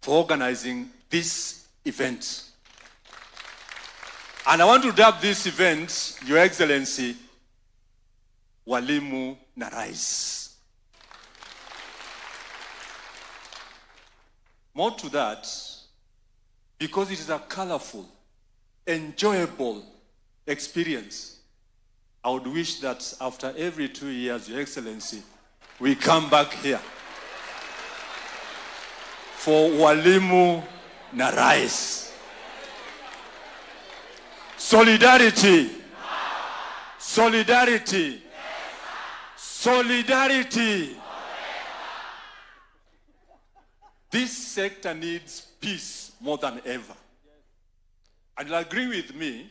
for organizing this event. And I want to dub this event, Your Excellency, Walimu na Rais. More to that, because it is a colorful, enjoyable experience, I would wish that after every 2 years, Your Excellency, we come back here for Walimu na Rais. Solidarity. Solidarity. Solidarity. This sector needs peace more than ever. And you'll agree with me,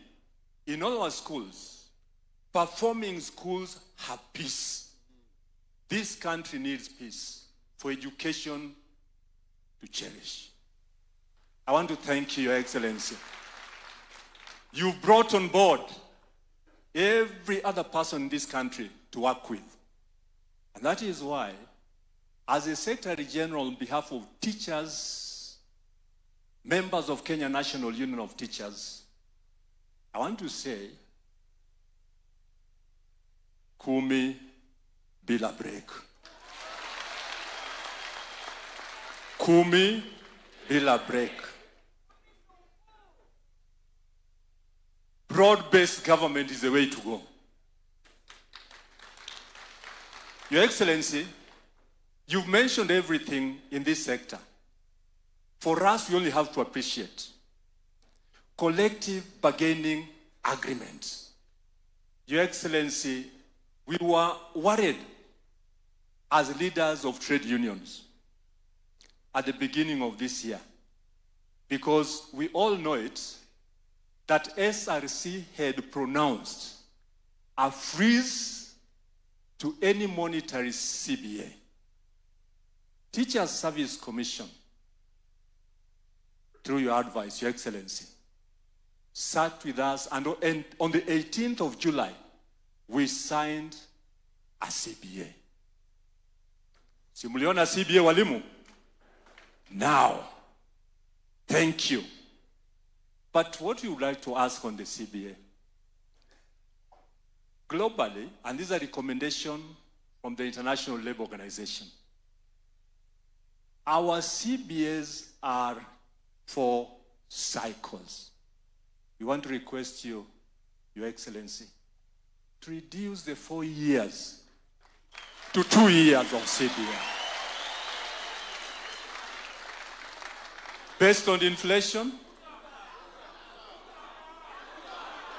in all our schools, performing schools have peace. This country needs peace for education to cherish. I want to thank you, Your Excellency. You've brought on board every other person in this country to work with. And that is why, as a Secretary General on behalf of teachers, members of Kenya National Union of Teachers, I want to say, Kumi bila break. Kumi bila break. Broad-based government is the way to go. Your Excellency, you've mentioned everything in this sector. For us, we only have to appreciate collective bargaining agreements. Your Excellency, we were worried as leaders of trade unions at the beginning of this year, because we all know it, that SRC had pronounced a freeze to any monetary CBA. Teachers Service Commission, through your advice, Your Excellency, sat with us, and on the 18th of July, we signed a CBA. Simuliona CBA walimu? Now, thank you. But what we would like to ask on the CBA, globally, and these are recommendations from the International Labour Organization, our CBAs are for cycles. We want to request you, Your Excellency, to reduce the 4 years to 2 years of CBA. Based on the inflation,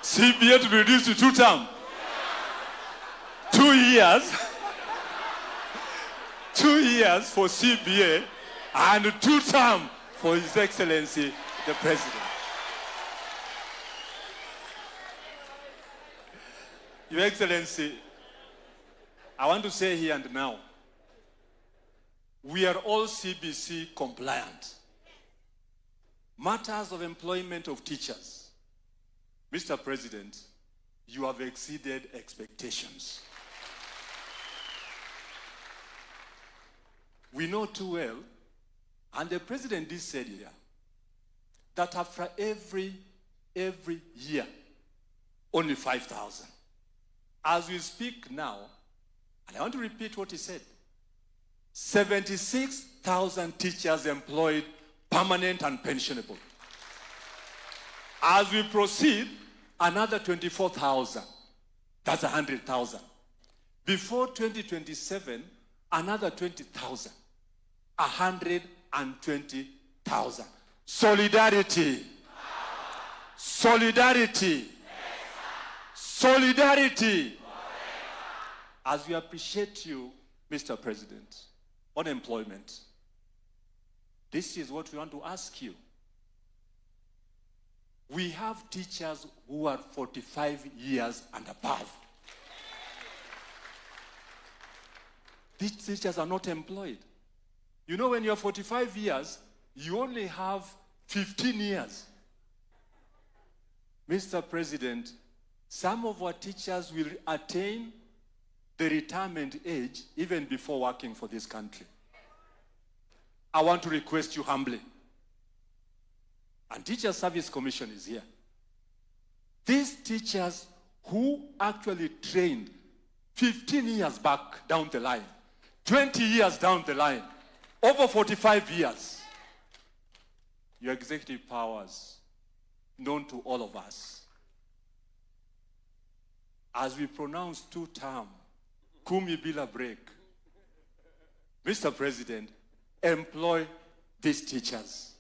CBA to be reduced to 2 terms. 2 years. 2 years for CBA and 2 terms for His Excellency, the President. Your Excellency, I want to say here and now, we are all CBC compliant. Matters of employment of teachers. Mr. President, you have exceeded expectations. We know too well, and the President did say here, that after every year, only 5,000. As we speak now, and I want to repeat what he said, 76,000 teachers employed, permanent and pensionable. As we proceed, another 24,000. That's 100,000. Before 2027, another 20,000. 120,000. Solidarity. Solidarity. Solidarity. As we appreciate you, Mr. President, on employment, this is what we want to ask you. We have teachers who are 45 years and above. These teachers are not employed. You know, when you're 45 years, you only have 15 years. Mr. President, some of our teachers will attain the retirement age even before working for this country. I want to request you humbly, And Teacher Service Commission is here. These teachers who actually trained 15 years back down the line, 20 years down the line, over 45 years, your executive powers, known to all of us, as we pronounce 2-term, kumi bila break, Mr. President, employ these teachers.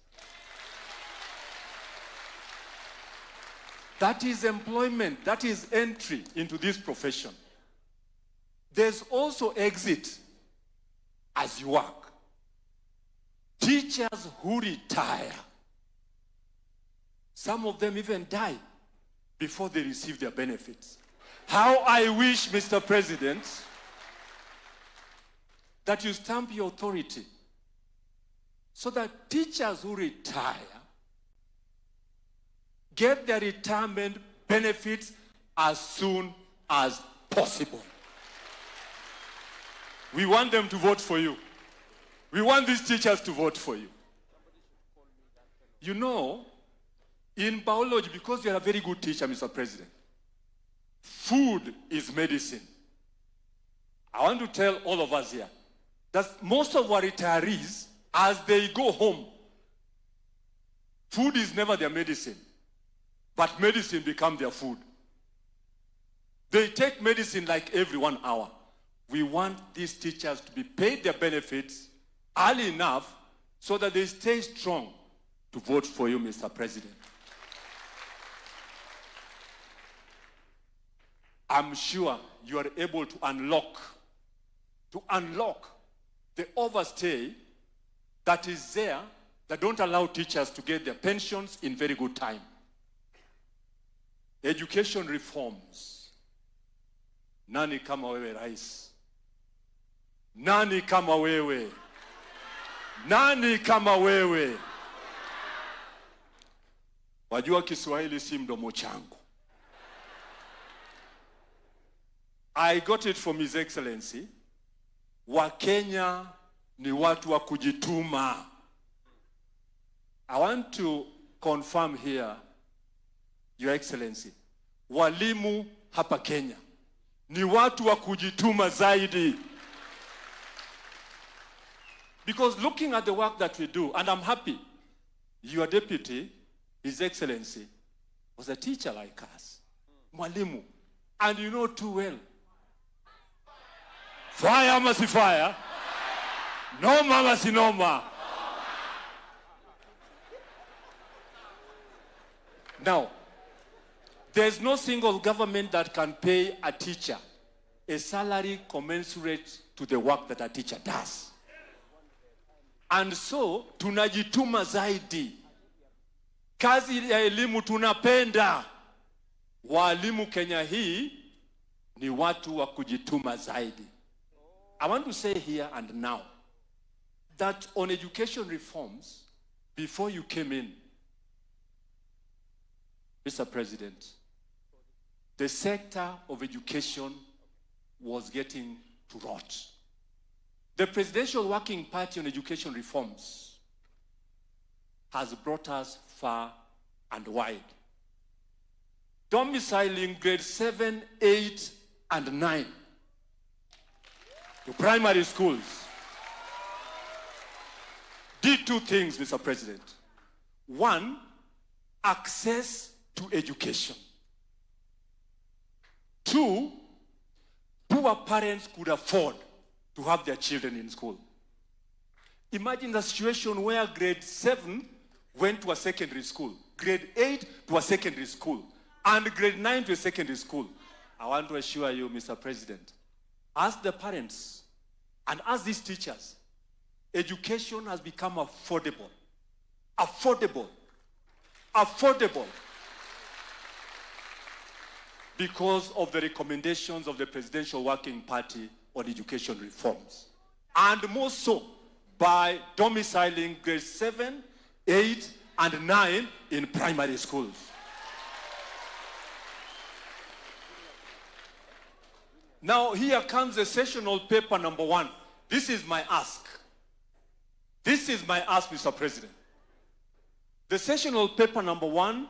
That is employment, that is entry into this profession. There's also exit as you work. Teachers who retire, some of them even die before they receive their benefits. How I wish, Mr. President, that you stamp your authority so that teachers who retire get their retirement benefits as soon as possible. We want them to vote for you. We want these teachers to vote for you. You know, in biology, because you're a very good teacher, Mr. President, food is medicine. I want to tell all of us here that most of our retirees, as they go home, food is never their medicine, but medicine becomes their food. They take medicine like every 1 hour. We want these teachers to be paid their benefits early enough so that they stay strong to vote for you, Mr. President. I'm sure you are able to unlock the overstay that is there that don't allow teachers to get their pensions in very good time. Education reforms. Nani kama wewe rais? Nani kama wewe? Nani kama wewe? Wajua Kiswahili si mdomo changu. I got it from His Excellency. Wakenya ni watu wa kujituma. I want to confirm here, Your Excellency, walimu hapa Kenya ni watu wa kujituma zaidi. Because looking at the work that we do, and I'm happy, your deputy, His Excellency, was a teacher like us, mwalimu, and you know too well. Fire must be fire. Noma must be noma. Now, there's no single government that can pay a teacher a salary commensurate to the work that a teacher does. And so, tunajituma zaidi. Kazi ya elimu tunapenda. Walimu Kenya hii ni watu wa kujituma zaidi. I want to say here and now that on education reforms, before you came in, Mr. President, the sector of education was getting to rot. The Presidential Working Party on Education Reforms has brought us far and wide. Domiciling grade 7, 8, and 9 to primary schools did two things, Mr. President. One, access to education. Two, poor parents could afford to have their children in school. Imagine the situation where grade 7 went to a secondary school, grade 8 to a secondary school, and grade 9 to a secondary school. I want to assure you, Mr. President, as the parents and as these teachers, education has become affordable. Affordable. Affordable. Because of the recommendations of the Presidential Working Party on education reforms. And more so by domiciling grade 7, 8, and 9 in primary schools. Now here comes the sessional paper number 1. This is my ask. This is my ask, Mr. President. The sessional paper number 1,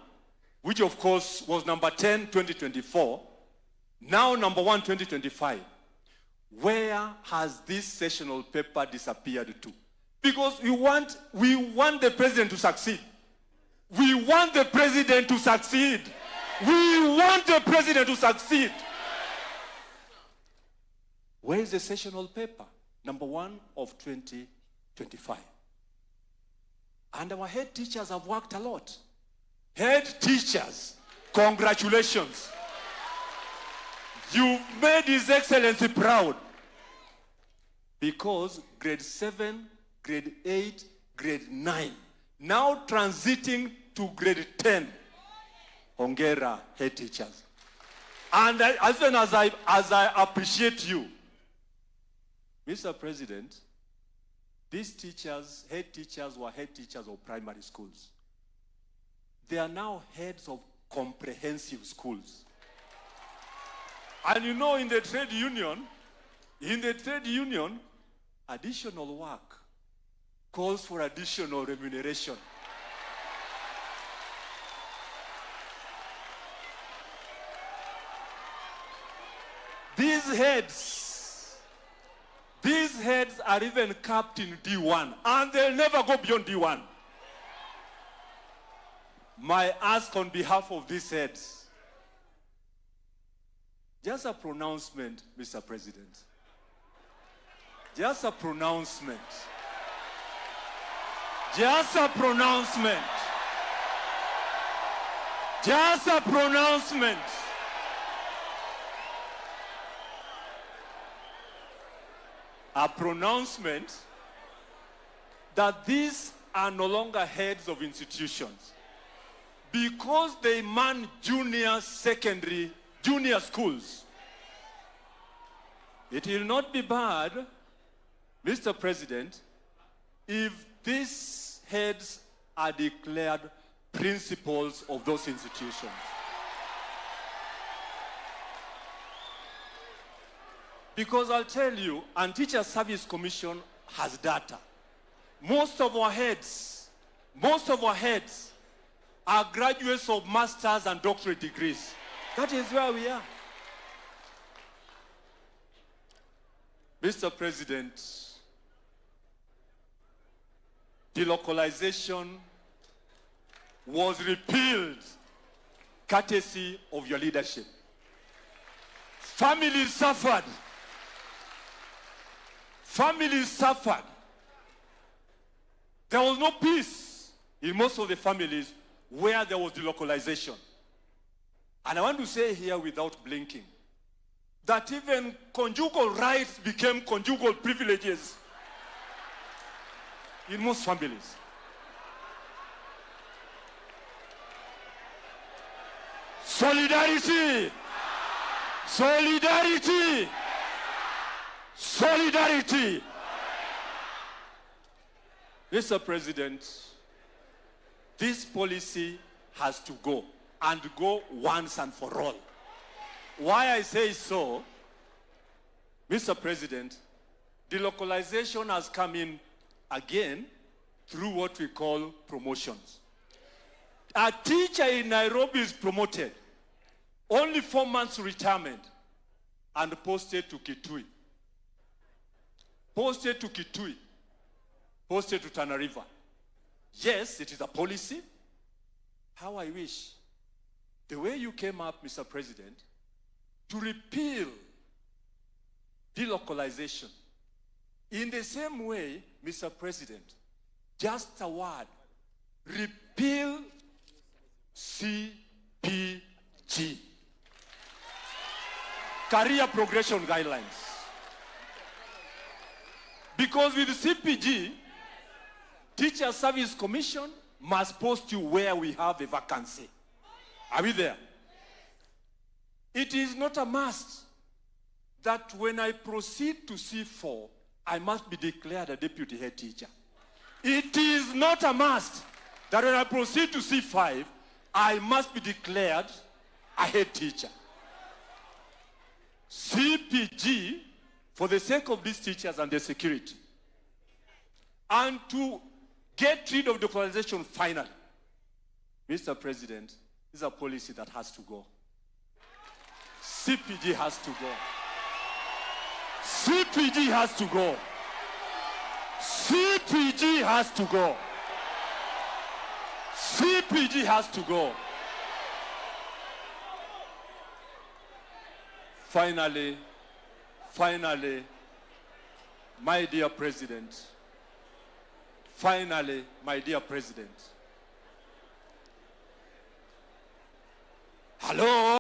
which of course was number 10, 2024, now number 1, 2025. Where has this sessional paper disappeared to? Because we want the president to succeed. We want the president to succeed. We want the president to succeed. Where is the sessional paper? Number 1 of 2025. And our head teachers have worked a lot. Head teachers, congratulations. You've made His Excellency proud. Because grade 7, grade 8, grade 9, now transiting to grade 10. Hongera, head teachers. And as soon as I appreciate you, Mr. President, these teachers, head teachers, were head teachers of primary schools. They are now heads of comprehensive schools. And you know, in the trade union, additional work calls for additional remuneration. These heads are even capped in D1, and they'll never go beyond D1. My ask on behalf of these heads, just a pronouncement, Mr. President. Just a pronouncement. Just a pronouncement. Just a pronouncement. A pronouncement that these are no longer heads of institutions because they man junior schools. It will not be bad, Mr. President, if these heads are declared principals of those institutions. Because I'll tell you, and Teacher Service Commission has data. Most of our heads are graduates of master's and doctorate degrees. That is where we are. Mr. President, delocalization was repealed courtesy of your leadership. Families suffered. Families suffered. There was no peace in most of the families where there was delocalization. And I want to say here without blinking that even conjugal rights became conjugal privileges in most families. Solidarity! Solidarity! Solidarity! Mr. President, this policy has to go, and go once and for all. Why I say so, Mr. President, delocalization has come in again through what we call promotions. A teacher in Nairobi is promoted, only 4 months retirement, and posted to Kitui. Posted to Kitui. Posted to Tana River. Yes, it is a policy. How I wish the way you came up, Mr. President, to repeal delocalization. In the same way, Mr. President, just a word, repeal CPG. Career Progression Guidelines. Because with CPG, Teacher Service Commission must post you where we have a vacancy. Are we there? It is not a must that when I proceed to C4, I must be declared a deputy head teacher. It is not a must that when I proceed to C5, I must be declared a head teacher. CPG, for the sake of these teachers and their security, and to get rid of delocalization finally, Mr. President, this is a policy that has to go. CPG has to go. CPG has to go. CPG has to go. CPG has to go. Finally, my dear President, hello?